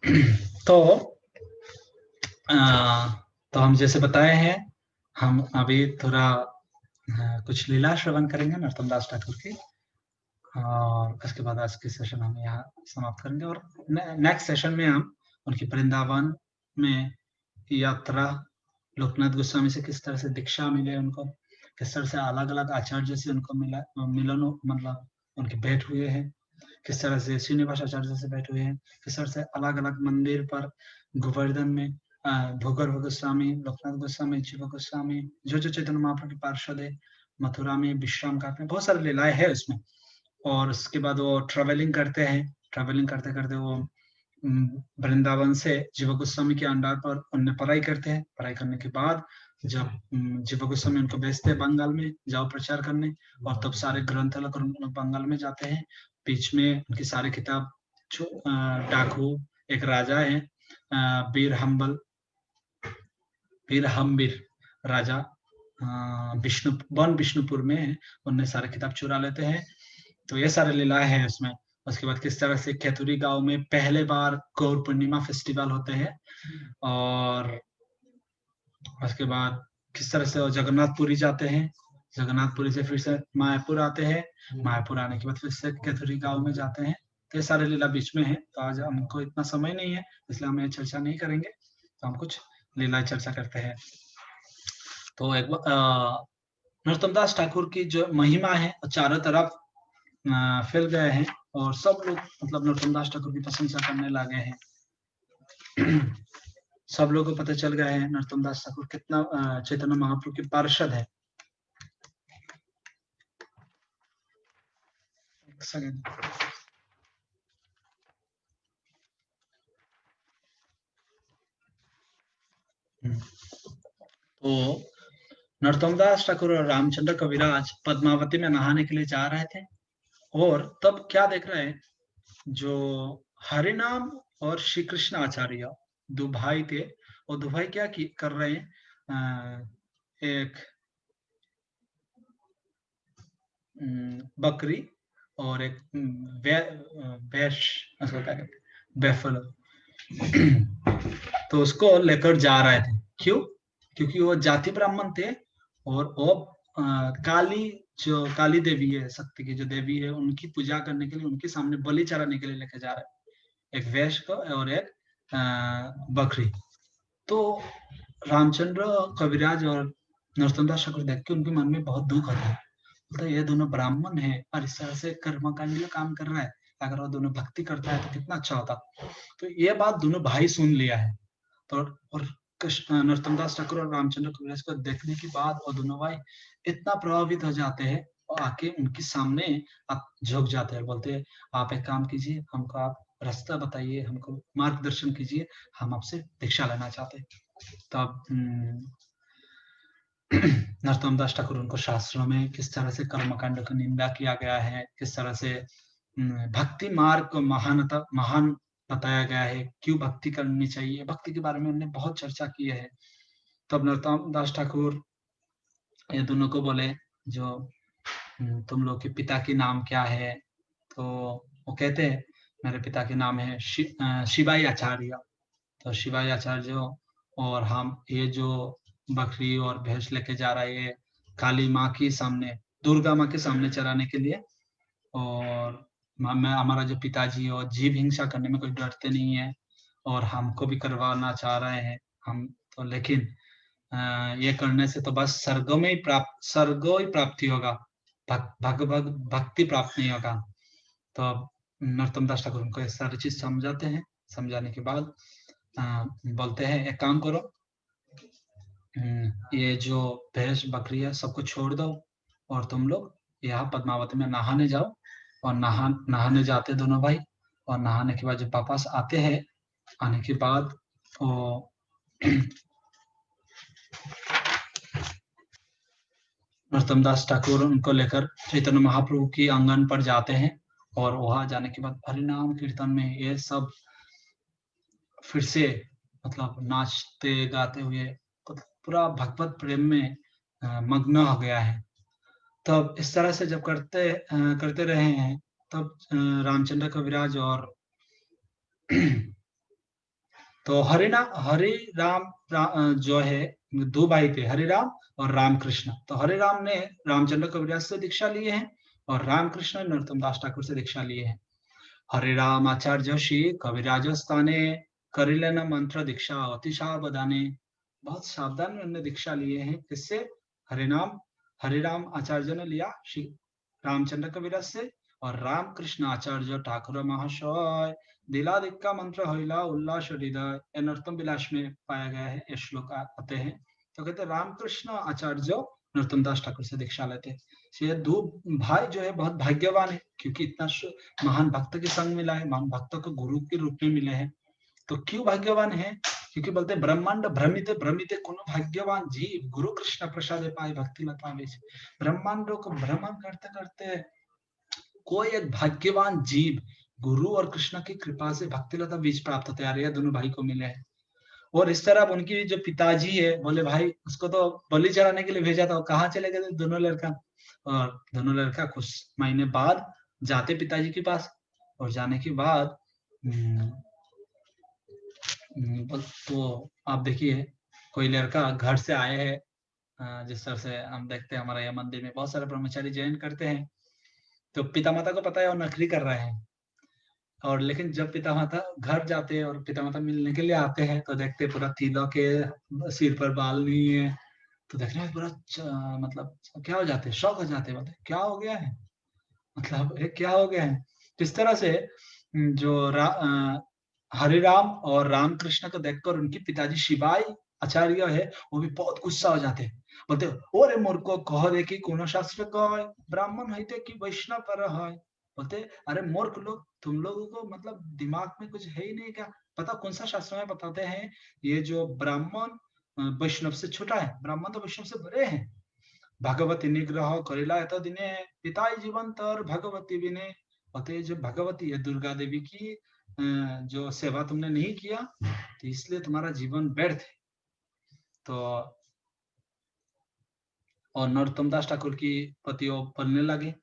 तो तो हम जैसे बताए हैं, हम अभी थोड़ा कुछ लीला श्रवण करेंगे नरोत्तम दास ठाकुर की, और उसके बाद आज की सेशन हम यहाँ समाप्त करेंगे। और नेक्स्ट सेशन में हम उनकी वृंदावन में यात्रा, लोकनाथ गोस्वामी से किस तरह से दीक्षा मिले उनको, किस तरह से अलग अलग आचार्य से उनको मिलन, मतलब उनके भेंट हुए हैं, किस तरह से श्रीनिवास आचार्य से भेंट हुए हैं, किस तरह से अलग अलग मंदिर पर गोवर्धन में भूगर्भ गोस्वामी, लोकनाथ गोस्वामी, जीव गोस्वामी, जो चैतन्य महाप्रभु के पार्षद है, मथुरा में विश्राम करते हैं, बहुत सारी लीलाएं है उसमें। और उसके बाद वो ट्रेवलिंग करते हैं, ट्रेवलिंग करते करते वो वृंदावन से जीव गोस्वामी के अंडार पर उन्हें पढ़ाई करते हैं। पढ़ाई करने के बाद जब जीव गोस्वामी उनको भेजते हैं बंगाल में, जाओ प्रचार करने, और तब सारे ग्रंथ लेकर बंगाल में जाते हैं। बीच में उनकी सारी किताब डाकू एक राजा है, वीर हम्बल, वीर हम्बीर राजा विष्णु वन विष्णुपुर में है, उन्हें सारे किताब चुरा लेते हैं। तो ये सारे लीलाएं हैं उसमें। उसके बाद किस तरह से खेतुरी गांव में पहले बार गौर पूर्णिमा फेस्टिवल होते हैं, और उसके बाद किस तरह से वो जगन्नाथपुरी जाते हैं, जगन्नाथपुरी से फिर से मायापुर आते हैं, मायापुर आने के बाद फिर से खेतुरी गांव में जाते हैं। तो ये सारे लीला बीच में है। तो आज हमको इतना समय नहीं है, इसलिए हम ये चर्चा नहीं करेंगे, तो हम कुछ लीला चर्चा करते हैं। तो एक नरोत्तम दास ठाकुर की जो महिमा है चारों तरफ फैल गए हैं, और सब लोग मतलब नरोत्तम दास ठाकुर की प्रशंसा करने लगे हैं। सब लोगों को पता चल गया है नरोत्तम दास ठाकुर कितना चैतन्य महाप्रभु के पार्षद है। तो नरोत्तम दास ठाकुर और रामचंद्र कविराज पद्मावती में नहाने के लिए जा रहे थे, और तब क्या देख रहे हैं, जो हरिनाम और श्री कृष्ण आचार्य दो भाई थे, और दो भाई क्या कर रहे हैं, एक बकरी और एक भैंस, बेफलो, तो उसको लेकर जा रहे थे। क्यों? क्योंकि वो जाति ब्राह्मण थे, और वो काली, जो काली देवी है, शक्ति की जो देवी है, उनकी पूजा करने के लिए उनके सामने बलि चढ़ाने के लिए लेकर जा रहे हैं, एक वैश्य को और एक बकरी। तो रामचंद्र कविराज और नरोत्तम दास ठाकुर देख के उनके मन में बहुत दुख होता है। तो ये दोनों ब्राह्मण है और इस तरह से कर्मकांडी काम कर रहा है, अगर वो दोनों भक्ति करता है तो कितना अच्छा होता। तो ये बात दोनों भाई सुन लिया है। तो और नरोत्तम दास ठाकुर और रामचंद्र कविराज को देखने के बाद वो दोनों भाई इतना प्रभावित हो जाते हैं, और आके उनके सामने आप झुक जाते हैं, बोलते हैं आप एक काम कीजिए, हमको आप रास्ता बताइए, हमको मार्गदर्शन कीजिए, हम आपसे दीक्षा लेना चाहते हैं। तब नरोत्तम दास ठाकुर उनको शास्त्रों में किस तरह से कर्मकांड की निंदा किया गया है, किस तरह से भक्ति मार्ग को महान बताया गया है, क्यों भक्ति करनी चाहिए, भक्ति के बारे में उन्होंने बहुत चर्चा की है। तब नरोत्तम दास ठाकुर ये दोनों को बोले, जो तुम लोग के पिता के नाम क्या है? तो वो कहते हैं मेरे पिता के नाम है शिवाई आचार्य। तो शिवाई आचार्य, और हम ये जो बकरी और भैंस लेके जा रहे हैं काली माँ के सामने, दुर्गा माँ के सामने चराने के लिए, और मैं हमारा जो पिताजी है जीव हिंसा करने में कोई डरते नहीं है, और हमको भी करवाना चाह रहे हैं हम तो, लेकिन ये करने से तो बस स्वर्ग ही प्राप्ति होगा, भक्ति प्राप्त नहीं होगा। तो नरोत्तम दास ठाकुर उनको ये सारी चीज समझाते हैं। समझाने के बाद बोलते हैं एक काम करो, ये जो भैंस बकरी है सबको छोड़ दो, और तुम लोग यहाँ पद्मावती में नहाने जाओ। और नहाने जाते दोनों भाई, और नहाने के बाद जब वापस आते हैं, आने के बाद वो नरोत्तम दास ठाकुर उनको लेकर चैतन्य महाप्रभु की आंगन पर जाते हैं, और वहां जाने के बाद हरिनाम कीर्तन में ये सब फिर से मतलब नाचते गाते हुए पूरा भगवत प्रेम में मग्न हो गया है। तब इस तरह से जब करते रहे हैं, तब रामचंद्र कविराज और तो जो है, दो भाई थे, हरिराम और रामकृष्ण। तो हरिराम ने रामचंद्र कविराज से दीक्षा लिए हैं और रामकृष्ण ने नरोत्तम दास ठाकुर से दीक्षा लिए हैं। हरिराम आचार्य श्री कविराज स्थाने करिलन मंत्र दीक्षा अति सावधाने। बहुत सावधान में उन्होंने दीक्षा लिए हैं। किससे? हरिराम आचार्य ने लिया श्री रामचंद्र कविराज से, और रामकृष्ण आचार्य ठाकुर महाशय दिलादिक्का मंत्र होइला उल्लास हृदय, ये नरोत्तम विलास में पाया गया है, ये श्लोक आते हैं। तो कहते रामकृष्ण आचार्य नरोत्तम दास ठाकुर से दीक्षा लेते। ये दो भाई जो है बहुत भाग्यवान है, क्योंकि इतना महान भक्त के संग मिला है, महान भक्त को गुरु के रूप में मिले हैं। तो क्यों भाग्यवान है? क्योंकि बोलते ब्रह्मांड भ्रमित भ्रमित कोनो भाग्यवान जीव गुरु कृष्ण प्रसाद पाए भक्ति लता में। ब्रह्मांडों को भ्रमण करते करते कोई एक भाग्यवान जीव गुरु और कृष्ण की कृपा से भक्ति लता बीज प्राप्त होते आ रहे हैं, दोनों भाई को मिले हैं। और इस तरह उनकी जो पिताजी है, बोले भाई उसको तो बलि चढ़ाने के लिए भेजा था, कहाँ चले गए दोनों लड़का? और दोनों लड़का कुछ महीने बाद जाते पिताजी के पास, और जाने के बाद तो आप देखिए कोई लड़का घर से आए हैं, जिस तरह से हम देखते हैं हमारे यहाँ मंदिर में बहुत सारे ब्रह्मचारी जैन करते हैं। तो पिता माता को पता है वो नखरी कर रहे हैं, और लेकिन जब पिता माता घर जाते हैं और पिता माता मिलने के लिए आते हैं तो देखते हैं पूरा तिलक के सिर पर बाल नहीं है। तो देखने में पूरा मतलब क्या हो जाते हैं, शौक हो जाते हैं, बोलते क्या हो गया है, मतलब ये क्या हो गया है। इस तरह से जो हरिराम और रामकृष्ण को देखकर उनके पिताजी शिवाई आचार्य है, वो भी बहुत गुस्सा हो जाते हैं। बोलते ओरे मूर्खो कह दे कि कोनो शास्त्र कहे ब्राह्मण होते कि वैष्णव पर है। बोलते अरे मूर्ख लोग, तुम लोगों को मतलब दिमाग में कुछ है ही नहीं क्या? पता कौन सा शास्त्र में बताते हैं ये जो ब्राह्मण वैष्णव से छोटा है, ब्राह्मण तो वैष्णव से बड़े हैं। भगवती निग्रह करिला एत दिने पिताई जीवंत और भगवती विने। बोलते जो भगवती है दुर्गा देवी की जो सेवा तुमने नहीं किया, तो इसलिए तुम्हारा जीवन व्यर्थ है। तो और नरोत्तम दास ठाकुर की पति बोलने लगे,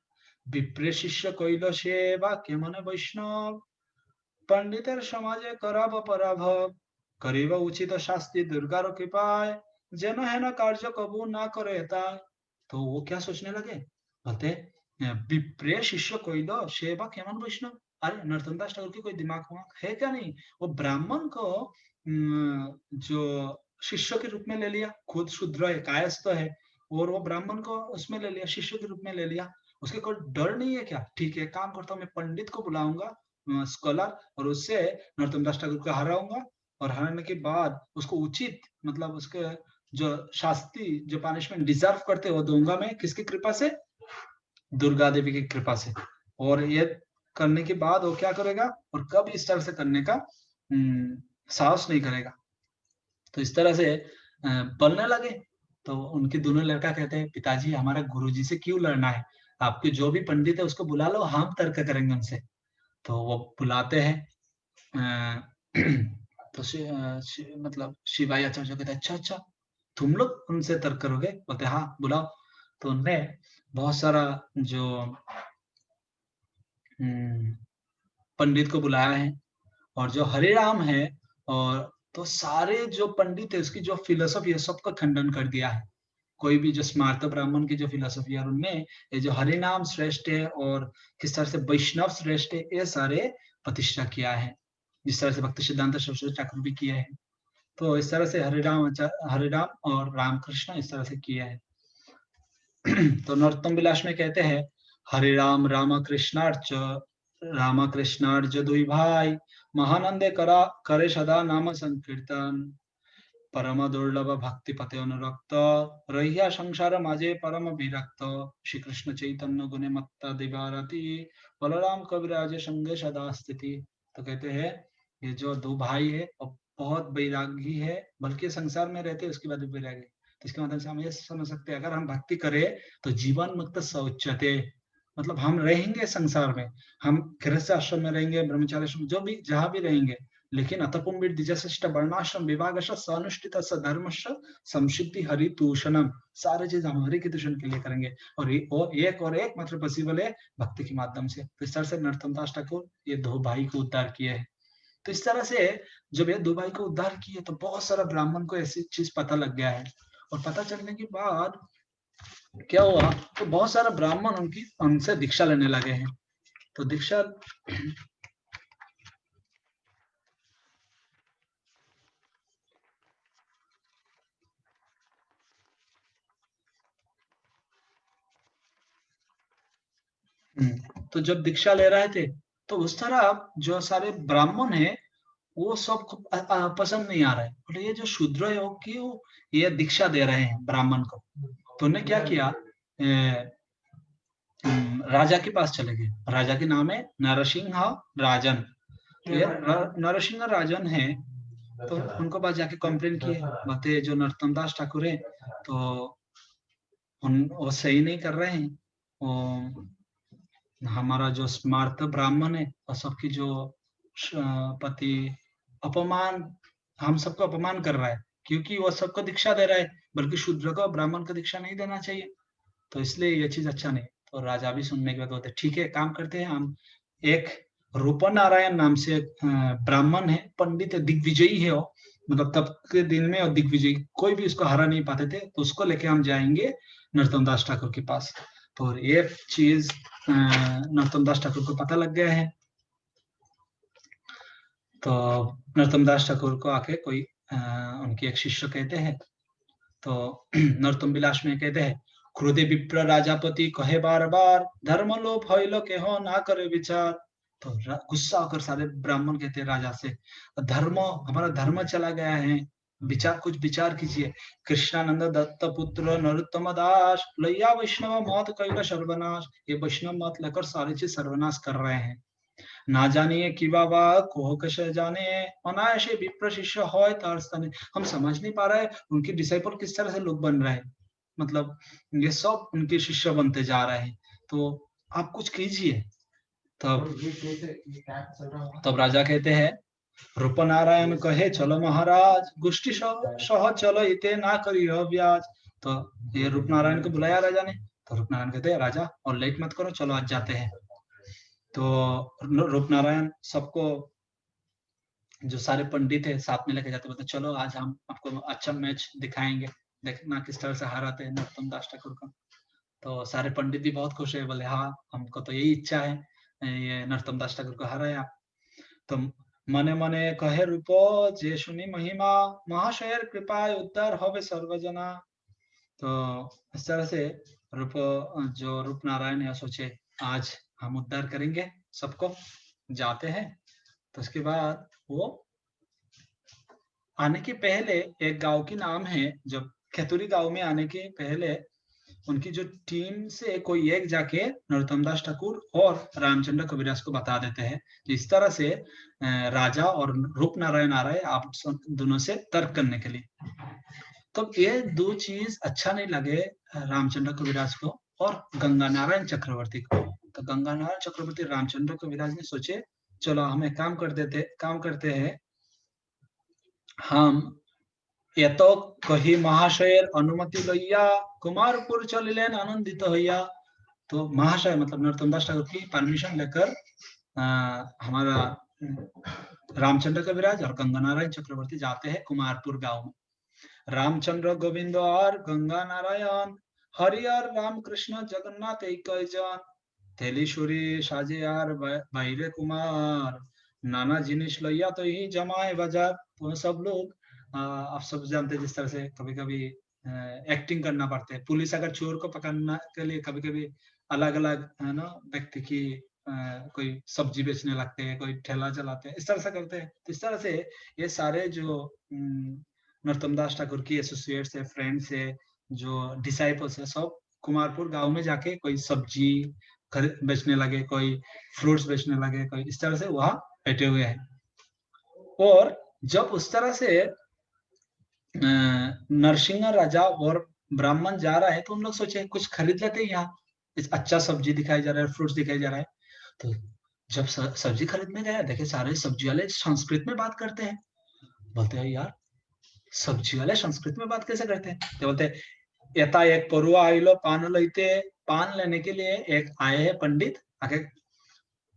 विप्रे शिष्य कैल सेवा के मन वैष्णव, पंडितर समाजे कराब पराभव, करीब उचित शास्त्री दुर्गार कृपाय, जन है न कार्य कबू ना करे ताय। तो वो क्या सोचने लगे, बोलते विप्रे शिष्य कैल सेवा के मन वैष्णव। अरे नरोत्तम दास ठाकुर की कोई दिमाग है क्या नहीं? वो ब्राह्मण को जो शिष्य के रूप में ले लिया, खुद शूद्र है, कायस्थ है, और वो ब्राह्मण को उसमें ले लिया, शिष्य के रूप में ले लिया। उसके कोई डर नहीं है क्या? ठीक है, काम करता हूँ, मैं पंडित को बुलाऊंगा, स्कॉलर, और उससे नरोत्तम दास ठाकुर को हराऊंगा, और हराने के बाद उसको उचित मतलब उसके जो शास्त्री जो पनिशमेंट डिजर्व करते वो दूंगा मैं। किसकी कृपा से? दुर्गा देवी की कृपा से। और ये करने के बाद वो क्या करेगा, और कब इस तरह से करने का साहस नहीं करेगा। तो इस तरह से बोलने लगे। तो उनके दोनों लड़का कहते हैं पिताजी हमारे गुरुजी से क्यों लड़ना है, आपके जो भी पंडित है उसको बुला लो, हम तर्क करेंगे उनसे। तो वो बुलाते हैं तो मतलब शिवाई आचार्य कहते अच्छा अच्छा तुम लोग उनसे तर्क करोगे? बोलते हाँ बुलाओ। तो उनने बहुत सारा जो पंडित को बुलाया है, और जो हरिराम है और तो सारे जो पंडित है उसकी जो फिलोसफी है सबका खंडन कर दिया है। कोई भी जो स्मार्त ब्राह्मण की जो फिलोसफी है उनने ये जो हरिनाम श्रेष्ठ है और किस तरह से वैष्णव श्रेष्ठ है ये सारे प्रतिष्ठा किया है, जिस तरह से भक्ति सिद्धांत सरस्वती ठाकुर भी किए हैं। तो इस तरह से हरिराम और रामकृष्ण इस तरह से किया है। तो नरोत्तम विलास में कहते हैं हरिराम रामकृष्णार्च दुई भाई, महानंदे करे सदा नाम संकीर्तन, परम दुर्लभ भक्ति पते अनुरक्त, रहिया संसार माजे परम विरक्त, श्री कृष्ण चैतन्य गुणे मत्ता दिवारती, बलराम कविराज संगे सदा स्थिति। तो कहते हैं ये जो दो भाई है बहुत वैरागी है, बल्कि संसार में रहते उसके बाद वैरागी। तो इसके माध्यम से हम ये समझ सकते हैं अगर हम भक्ति करें तो जीवन मुक्त शौचते, मतलब हम रहेंगे संसार में, हम गृहस्थ आश्रम में रहेंगे, ब्रह्मचारी आश्रम जो भी जहां भी रहेंगे, लेकिन अतपुम द्विजश्रेष्ठ वर्णाश्रम विभाग अनुष्ठित धर्म संसिद्धि हरितूषणम, सारे चीज हम हरि के दूषण के लिए करेंगे, और एक और एक मात्र पॉसिबल है भक्ति के माध्यम से। तो इस तरह से नरोत्तम दास ठाकुर ये दो भाई को उद्धार किए हैं। तो इस तरह से जब ये दो भाई को उद्धार किए तो बहुत सारा ब्राह्मण को ऐसी चीज पता लग गया है, और पता चलने के बाद क्या हुआ, तो बहुत सारा ब्राह्मण उनसे दीक्षा लेने लगे हैं। तो दीक्षा तो जब दीक्षा ले रहे थे तो उस तरह जो सारे ब्राह्मण है वो सब पसंद नहीं आ रहा है, बोले ये जो शूद्र है वो क्यों ये दीक्षा दे रहे हैं ब्राह्मण को। तो उन्हें क्या किया, राजा के पास चले गए। राजा के नाम है नरसिंह राजन। तो ये नरसिंह राजन है, तो उनको पास जाके कंप्लेन किए, बोलते जो नरोत्तम दास ठाकुर है तो वो सही नहीं कर रहे हैं, वो हमारा जो स्मार्त ब्राह्मण है और सबकी जो पति अपमान, हम सबको अपमान कर रहा है, क्योंकि वो सबको दीक्षा दे रहा है, बल्कि शूद्र को ब्राह्मण को दीक्षा नहीं देना चाहिए। तो इसलिए ये चीज अच्छा नहीं। तो राजा भी सुनने के बाद बोलते ठीक है, काम करते हैं हम, एक रूपनारायण नाम से ब्राह्मण है, पंडित है, दिग्विजयी है वो, मतलब तब के दिन में, और दिग्विजयी कोई भी उसको हरा नहीं पाते थे, तो उसको लेके हम जाएंगे नरोत्तम दास ठाकुर के पास। तो ये चीज नरोत्तम दास ठाकुर को पता लग गया है। तो नरोत्तम दास ठाकुर को आके कोई उनके एक शिष्य कहते हैं, तो नरोत्तम विलास में कहते हैं, क्रोधे विप्र राजापति कहे बार बार, धर्म लोभ हइलो के हो ना करे विचार। तो गुस्सा होकर सारे ब्राह्मण कहते हैं राजा से, धर्म, हमारा धर्म चला गया है, विचार, कुछ विचार कीजिए। कृष्णानंद दत्त पुत्र नरोत्तम दास लैया वैष्णव मत कैला सर्वनाश। ये वैष्णव मत लेकर सारी चीज सर्वनाश कर रहे हैं। ना जानिए कि बाबा कोह कैसे जाने, अनायासे विप्र शिष्य हो तार स्थाने। हम समझ नहीं पा रहे उनके डिसाइपल किस तरह से लोग बन रहे हैं, मतलब ये सब उनके शिष्य बनते जा रहे हैं, तो आप कुछ कीजिए। तब राजा कहते हैं, रूपनारायण कहे चलो महाराज, गोष्ठी सह चलो इते ना करियो ब्याज। तो ये रूपनारायण को बुलाया राजा ने, तो रूपनारायण कहते हैं राजा और लेट मत करो, चलो आज जाते हैं। तो रूपनारायण सबको, जो सारे पंडित है साथ में लेके जाते, बोलते चलो आज हम आपको अच्छा मैच दिखाएंगे, देखना किस तरह से हराते हैं नरोत्तम दास ठाकुर को। तो सारे पंडित भी बहुत खुश है, बोले हाँ हमको तो यही इच्छा है, ये नरोत्तम दास ठाकुर को हराए आप। तो मने मने कहे रूपो जे सुनी महिमा, महाशयर कृपा उद्धार होवे सर्वजना। तो इस तरह से रूप, जो रूप नारायण है सोचे आज हम उद्धार करेंगे सबको, जाते हैं। तो उसके बाद वो आने के पहले एक गांव की नाम है, जब खेतुरी गांव में आने के पहले उनकी जो टीम से कोई एक जाके नरोत्तम दास ठाकुर और रामचंद्र कविराज को बता देते हैं कि इस तरह से राजा और रूप नारायण आ रहे हैं, आप दोनों से तर्क करने के लिए। तो ये दो चीज अच्छा नहीं लगे रामचंद्र कविराज को और गंगा नारायण चक्रवर्ती को। तो गंगा नारायण चक्रवर्ती रामचंद्र कविराज ने सोचे चलो हम एक काम करते हैं, हम ये तो कही महाशयर अनुमति लैया, कुमारपुर चलिलेन आनंदित होइया। तो महाशय मतलब नरोत्तम दास ठाकुर की परमिशन लेकर हमारा रामचंद्र कविराज और गंगा नारायण चक्रवर्ती जाते हैं कुमारपुर गांव में। रामचंद्र गोविंद और गंगा नारायण, हरिहर रामकृष्ण जगन्नाथ एक जन, थेलीश्वरी साजे আর বাইরে कुमार, नाना जिनिस लैया तो ही जमाए बाजार। तो सब लोग आप सब जानते हैं जिस तरह से कभी कभी एक्टिंग करना पड़ता है, पुलिस अगर चोर को पकड़ने के लिए कभी कभी अलग अलग है ना व्यक्ति की कोई सब्जी बेचने लगते हैं, कोई ठेला चलाते हैं, इस तरह से करते हैं। तो इस तरह से ये सारे जो नरोत्तम दास ठाकुर की एसोसिएट्स है, फ्रेंड्स है, जो डिसाइपल्स है, सब कुमारपुर गांव में जाके कोई सब्जी बेचने लगे, कोई फ्रूट्स बेचने लगे, कोई इस तरह से वहां बैठे हुए हैं। और जब उस तरह से नरसिंह राजा और ब्राह्मण जा रहा है तो उन लोग सोचे कुछ खरीद लेते हैं, यहाँ अच्छा सब्जी दिखाई जा रहा है, फ्रूट्स दिखाई जा रहा है। तो जब सब्जी खरीदने गया देखे सारे सब्जी वाले संस्कृत में बात करते हैं। बोलते हैं यार सब्जी वाले संस्कृत में बात कैसे करते हैं, तो बोलते यथा एक परुआ आइलो पान लैते, पान लेने के लिए एक आए हैं पंडित आके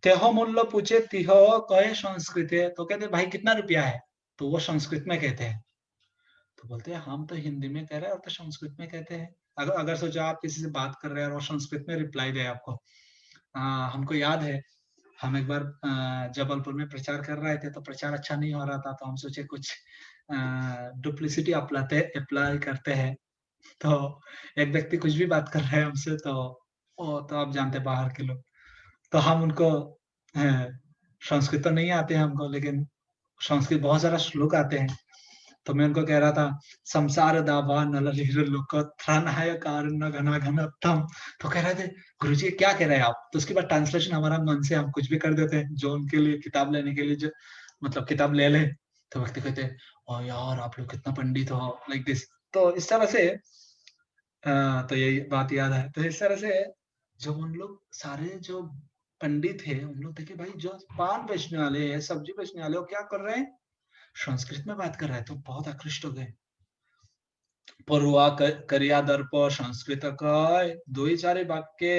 तेहो मूल्य पूछे तिहो कहे संस्कृत है, तो कहते भाई कितना रुपया है, तो वो संस्कृत में कहते हैं। तो बोलते हैं हम तो हिंदी में कह रहे हैं और तो संस्कृत में कहते हैं। अगर अगर सोचो आप किसी से बात कर रहे हैं और संस्कृत में रिप्लाई दे आपको। हमको याद है हम एक बार जबलपुर में प्रचार कर रहे थे, तो प्रचार अच्छा नहीं हो रहा था, तो हम सोचे कुछ डुप्लिसिटी अप्लाई करते हैं। तो एक व्यक्ति कुछ भी बात कर रहे हैं हमसे, तो वो तो आप जानते हैं बाहर के लोग, तो हम उनको संस्कृत तो नहीं आते हैं हमको, लेकिन संस्कृत बहुत सारा श्लोक आते हैं। तो मैं उनको कह रहा था संसार दावा नलिर लोक त्राणाय कारण घना घनत्तम। तो कह रहे थे गुरुजी क्या कह रहे हैं आप। तो उसके बाद ट्रांसलेशन हमारा मन से हम कुछ भी कर देते हैं, जो उनके लिए किताब लेने के लिए जो मतलब किताब ले ले, तो व्यक्ति कहते हैं ओ यार आप लोग कितना पंडित हो, लाइक दिस। तो इस तरह से तो यही बात याद है। तो इस तरह से जो उन लोग सारे जो पंडित है, उन लोग देखे भाई जो पान बेचने वाले हैं, सब्जी बेचने वाले, वो क्या कर रहे हैं, संस्कृत में बात कर रहे हैं। तो बहुत आकृष्ट हो गए। परुआ करिया दर्प संस्कृत कय दो ही चारे वाक्य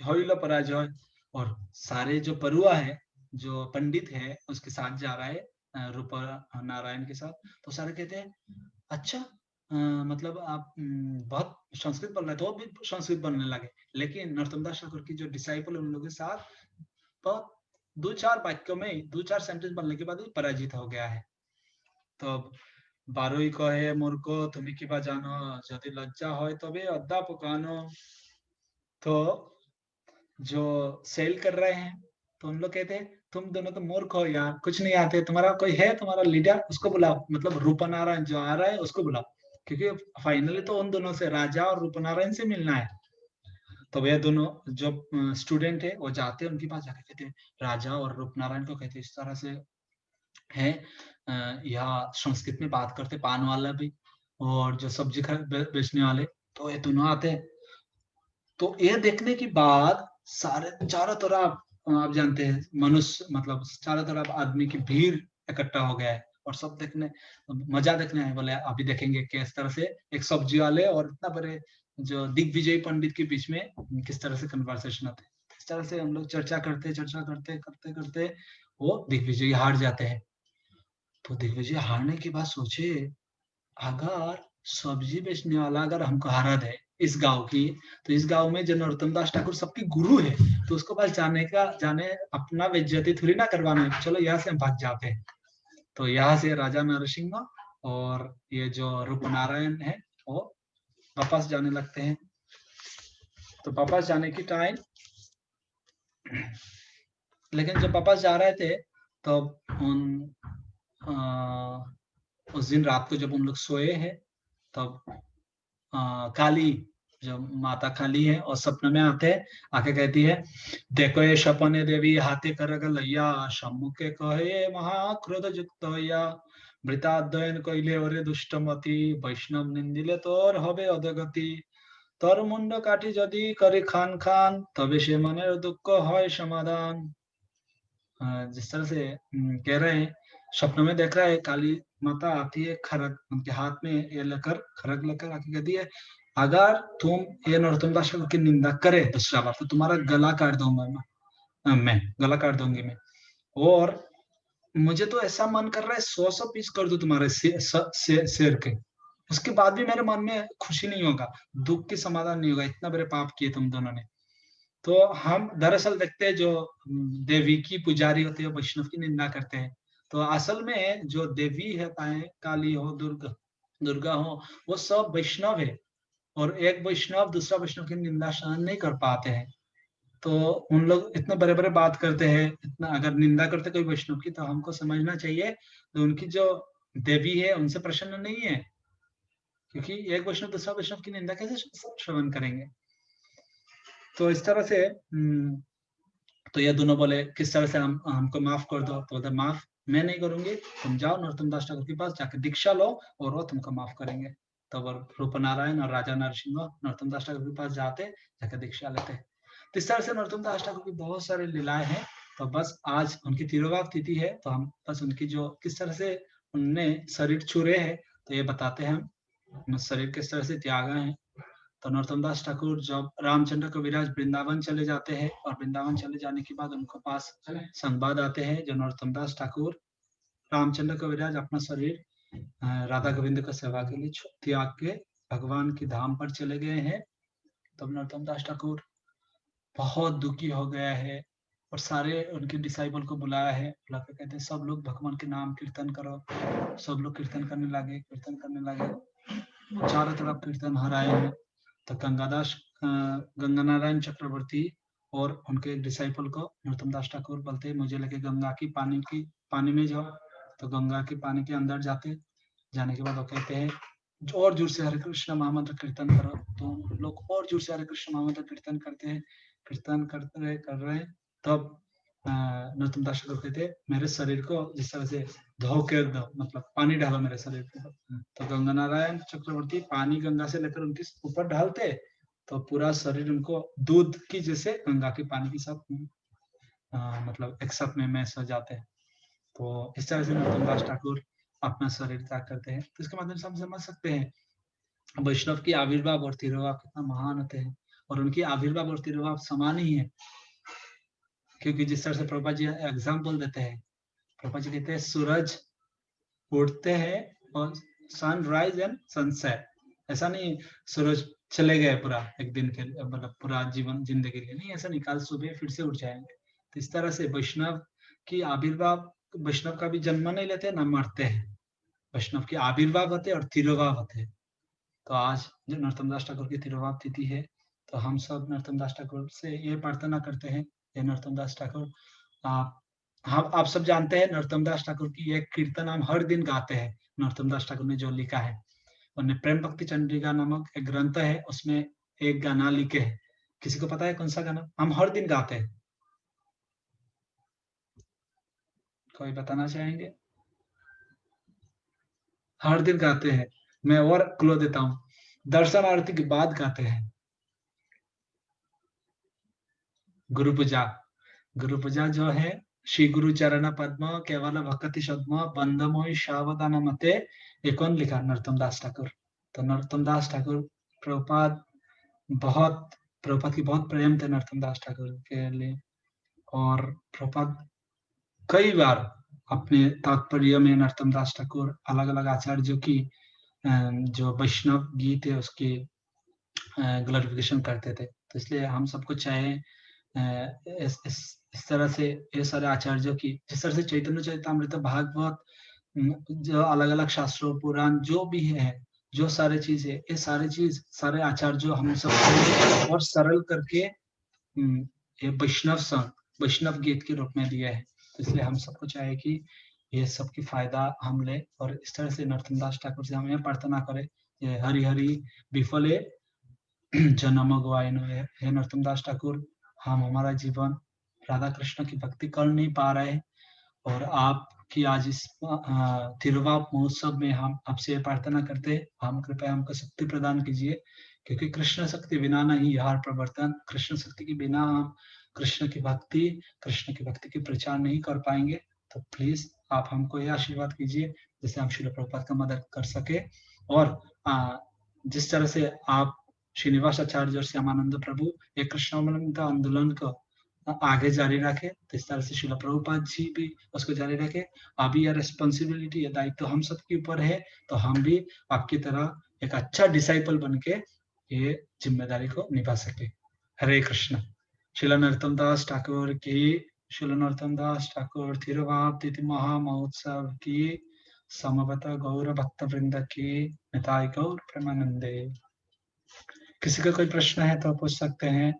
हईल पराजय। और सारे जो परुआ है, जो पंडित है, उसके साथ जा रहा है रूप नारायण के साथ, तो सारे कहते हैं अच्छा मतलब आप बहुत संस्कृत बोल रहे, तो भी संस्कृत बोलने लगे। लेकिन नरोत्तम दास ठाकुर की जो डिसाइपल उन लोगों के साथ बहुत दो चार वाक्यों में, दो चार सेंटेंस बोलने के बाद ही पराजित हो गया है। तो बारोई कहे मूर्ख तुम्हें किबा जानो यदि लज्जा হয় তবে অধ্যাপকানো। तो जो सेल कर रहे हैं, तो उन लोग कहते हैं तुम दोनों तो मूर्ख हो यार, कुछ नहीं आते, तुम्हारा कोई है तुम्हारा लीडर, उसको बुलाओ, मतलब रूपनारायण जो आ रहा है उसको बुलाओ, क्योंकि फाइनली तो उन दोनों से, राजा और रूपनारायण से मिलना है। तो वे दोनों जो स्टूडेंट है वो जाते हैं उनके पास, जाकर कहते हैं राजा और रूपनारायण को, कहते हैं इस तरह से है यहाँ संस्कृत में बात करते पान वाला भी और जो सब्जी बेचने वाले, तो ये दोनों आते हैं। तो ये देखने के बाद सारे चारों तरफ आप जानते हैं मनुष्य, मतलब चारों तरफ आदमी की भीड़ इकट्ठा हो गया है, और सब देखने मजा देखने हैं। बोले अभी देखेंगे किस तरह से एक सब्जी वाले और इतना बड़े जो दिग्विजय पंडित के बीच में किस तरह से कन्वर्सेशन आते हैं। इस तरह से हम लोग चर्चा करते करते करते वो दिग्विजय हार जाते हैं। तो दिग्विजय हारने के बाद सोचे अगर सब्जी बेचने वाला अगर हमको हरा दे इस गांव की, तो इस गांव में जो नरोत्तम दास ठाकुर सबके गुरु है, तो उसको पास जाने अपना बेइज्जती थोड़ी ना करवाना है, चलो यहाँ से हम भाग जाते हैं। तो यहाँ से राजा नरसिंह और ये जो रूपनारायण है वो वापस जाने लगते हैं। तो वापस जाने की टाइम, लेकिन जब वापस जा रहे थे तो उन उस दिन रात को जब उन लोग सोए हैं, तब काली जो माता काली है और सपने में आते हैं, आके कहती है देखो ये सपने देवी हाथे करग लैया सम्मुखे कहे महाक्रोध युक्त हइया मृताध्ययन कइले ओरे दुष्टमति वैष्णव निंदिले तोर हबे अधगति तोर मुंड काटी यदि करे खान खान तबे से मनेर दुख হয় समाधान। जिस तरह से कह रहे हैं, सपनों में देख रहा है काली माता आती है, खरग उनके हाथ में ये लेकर, खरग लेकर आके कहती है अगर तुम ये नरोत्तम दास की निंदा करे दूसरा बार, तो तुम्हारा गला काट दूंगा मैं गला काट दूंगी मैं। और मुझे तो ऐसा मन कर रहा है 100 पीस कर दो तुम्हारे शेर के, उसके बाद भी मेरे मन में खुशी नहीं होगा, दुख के समाधान नहीं होगा, इतना बड़े पाप किए तुम दोनों ने। तो हम दरअसल देखते हैं जो देवी की पुजारी होते हैं वैष्णव की निंदा करते हैं, तो असल में जो देवी है, चाहे काली हो दुर्गा दुर्गा हो, वो सब वैष्णव है। और एक वैष्णव दूसरा वैष्णव की निंदा सहन नहीं कर पाते हैं। तो उन लोग इतने बड़े बड़े बात करते हैं, इतना अगर निंदा करते कोई वैष्णव की, तो हमको समझना चाहिए तो उनकी जो देवी है उनसे प्रसन्न नहीं है, क्योंकि एक वैष्णव दूसरा वैष्णव की निंदा कैसे श्रवण करेंगे। तो इस तरह से तो ये दोनों बोले किस तरह से हमको माफ कर दो, तो बोलते माफ मैं नहीं करूंगी, तुम जाओ नरोत्तम दास ठाकुर के पास जाके दीक्षा लो और वो तुमको माफ करेंगे। तब रूपनारायण और राजा नरसिंह नरोत्तम दास ठाकुर के पास जाते, जाके दीक्षा लेते। तो इस तरह से नरोत्तम दास ठाकुर की बहुत सारी लीलाएं हैं। तो बस आज उनकी तिरुभाव तिथि है, तो हम बस उनकी जो किस तरह से उनने शरीर छुरे है, तो ये बताते हैं हम शरीर किस तरह से त्यागा है। तो नरोत्तम दास ठाकुर जब रामचंद्र कविराज वृंदावन चले जाते हैं और वृंदावन चले जाने के बाद उनके पास संवाद आते हैं जो नरोत्तम दास ठाकुर रामचंद्र कविराज अपना शरीर राधा गोविंद का सेवा के लिए त्याग के भगवान की धाम पर चले गए हैं। तब नरोत्तम दास ठाकुर बहुत दुखी हो गया है और सारे उनके डिसाइबल को बुलाया है, बुला के कहते हैं सब लोग भगवान के नाम कीर्तन करो। सब लोग कीर्तन करने लगे। चारों तरफ कीर्तन हो रहे हैं। तो गंगानारायण चक्रवर्ती और उनके डिसाइपल को नरोत्तम दास ठाकुर बोलते हैं मुझे लेके गंगा की पानी में जाओ। तो गंगा के पानी के अंदर जाने के बाद वो कहते हैं और जोर से हरे कृष्ण महामंत्र कीर्तन करो। तो लोग और जोर से हरे कृष्ण महामंत्र कीर्तन करते हैं, कीर्तन कर रहे हैं। तब नरोत्तम दास ठाकुर कहते हैं मेरे शरीर को जिस तरह से धो कर दो, मतलब पानी डालो मेरे शरीर पे। तो गंगानारायण चक्रवर्ती पानी गंगा से लेकर उनके ऊपर डालते तो पूरा शरीर उनको दूध की जैसे गंगा के पानी की सब मतलब एक साथ में मैच हो जाते हैं। तो इस तरह से नरोत्तम दास ठाकुर अपना शरीर त्याग करते हैं। तो इसके माध्यम से हम समझ सकते हैं वैष्णव की आविर्भाव और तिरोभाव कितना महान होते हैं और उनकी आविर्भाव और तिरोभाव समान ही है। क्योंकि जिस तरह से प्रभुपाद जी एग्जाम्पल देते हैं, प्रभुपाद जी कहते हैं सूरज उठते हैं और सनराइज एंड सनसेट। ऐसा नहीं सूरज चले गए पूरा एक दिन के मतलब पूरा जीवन जिंदगी के लिए नहीं, ऐसा नहीं, कल सुबह फिर से उठ जाएंगे। तो इस तरह से वैष्णव की आविर्भाव, वैष्णव का भी जन्म नहीं लेते ना मरते हैं, वैष्णव के आविर्भाव होते और तिरोभाव होते। तो आज जो नरोत्तम दास ठाकुर की तिरोभाव तिथि है, तो हम सब नरोत्तम दास ठाकुर से ये प्रार्थना करते हैं, ये नरोत्तम दास ठाकुर आप सब जानते हैं नरोत्तम दास ठाकुर की एक कीर्तन हम हर दिन गाते हैं। नरोत्तम दास ठाकुर ने जो लिखा है, उन्हें प्रेम भक्ति चंद्रिका नामक एक ग्रंथ है, उसमें एक गाना लिखे है। किसी को पता है कौन सा गाना हम हर दिन गाते हैं? कोई बताना चाहेंगे? हर दिन गाते हैं। मैं और क्लो देता हूँ, दर्शन आरती के बाद गाते हैं। गुरु पूजा, गुरु पूजा जो है श्री गुरु चरण पद्म केवल भक्ति सद्म बंधमोय सावधान मते, ये कौन लिखा? नरोत्तम दास ठाकुर। तो नरोत्तम दास ठाकुर प्रभुपाद की बहुत प्रेम थे नरोत्तम दास ठाकुर के लिए। और प्रभुपाद कई बार अपने तात्पर्य में नरोत्तम दास ठाकुर अलग अलग आचार्यों की जो वैष्णव गीत है उसकी ग्लोरिफिकेशन करते थे। तो इसलिए हम सबको चाहे इस तरह से ये सारे आचार्यों की, जिस तरह से चैतन्य चरितामृत भागवत जो अलग अलग शास्त्रों पुराण जो भी है, जो सारे चीज है, ये सारे चीज सारे आचार्य हम सब और सरल करके ये वैष्णव संग वैष्णव गीत के रूप में दिया है। तो इसलिए हम सबको चाहे कि ये सब की फायदा हम ले और इस तरह से नरोत्तम दास ठाकुर से हम ये प्रार्थना करें, ये हरि हरि विफले जन्म गवाइन। हे नरोत्तम दास ठाकुर, हम हमारा जीवन राधा कृष्ण की भक्ति कर नहीं पा रहे और आपकी आज इस तिरुवाप महोत्सव में हम आपसे प्रार्थना करते हैं, हम कृपया हमको शक्ति प्रदान कीजिए, क्योंकि कृष्ण शक्ति बिना नहीं यार प्रवर्तन, कृष्ण शक्ति के बिना हम कृष्ण की भक्ति की प्रचार नहीं कर पाएंगे। तो प्लीज आप हमको यह आशीर्वाद कीजिए जिससे हम श्रील प्रभुपाद का मदद कर सके। और जिस तरह से आप श्रीनिवास आचार्य और श्यामानंद प्रभु एक कृष्णावलंबन आंदोलन को आगे जारी रखे, तो इस तरह से श्रील प्रभुपाद जी भी उसको जारी रखे। अभी यह रिस्पॉन्सिबिलिटी, यह दायित्व हम सबके ऊपर है, तो हम भी आपकी तरह एक अच्छा डिसाइपल बन के ये जिम्मेदारी को निभा सके। हरे कृष्ण। श्रील नरोत्तम दास ठाकुर की, श्रील नरोत्तम दास ठाकुर तिरुभाव तिथि महामहोत्सव की, समवत गौर भक्त वृंद की, निताय गौर प्रेमानंदे। किसी का कोई प्रश्न है तो पूछ सकते हैं।